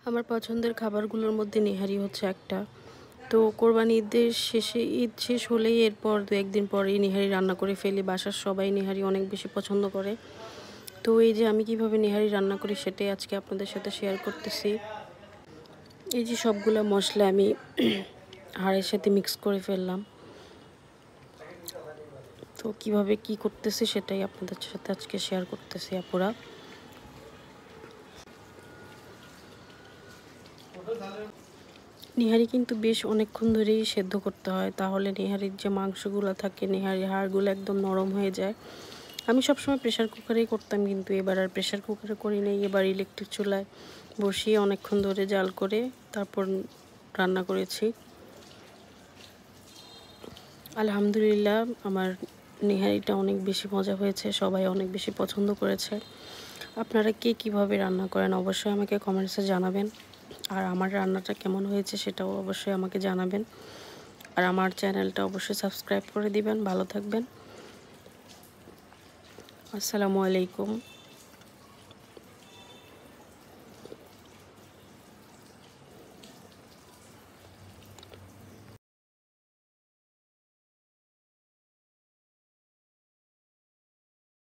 আমার পছন্দের খাবারগুলোর মধ্যে নেহারি হচ্ছে একটা। তো কোরবানি ঈদের শেষে ঈদ শেষ হলেই এরপর ২-১ দিন পরেই নেহারি রান্না করে ফেলি। বাসার সবাই নেহারি অনেক বেশি পছন্দ করে। তো এই যে আমি কিভাবে নেহারি রান্না করি সেটাই আজকে আপনাদের সাথে শেয়ার করতেছি। এই যে সবগুলা মশলা আমি হাঁড়ের সাথে মিক্স করে ফেললাম। তো কিভাবে কি করতেছি সেটাই আপনাদের সাথে আজকে শেয়ার করতেছি আপুরা। নেহারি কিন্তু বেশ অনেকক্ষণ ধরেই সেদ্ধ করতে হয়, তাহলে নেহারির যে মাংসগুলো থাকে, নেহারি হাড়গুলো একদম নরম হয়ে যায়। আমি সবসময় প্রেশার কুকারেই করতাম, কিন্তু এবার আর প্রেশার কুকারে করি নাই। এবার ইলেকট্রিক চুলায় বসিয়ে অনেকক্ষণ ধরে জাল করে তারপর রান্না করেছি। আলহামদুলিল্লাহ, আমার নেহারিটা অনেক বেশি মজা হয়েছে, সবাই অনেক বেশি পছন্দ করেছে। আপনারা কে কীভাবে রান্না করেন অবশ্যই আমাকে কমেন্টসে জানাবেন। আর আমার রান্নাটা কেমন হয়েছে সেটাও অবশ্যই আমাকে জানাবেন। আর আমার চ্যানেলটা অবশ্যই সাবস্ক্রাইব করে দিবেন। ভালো থাকবেন। আসসালামু আলাইকুম।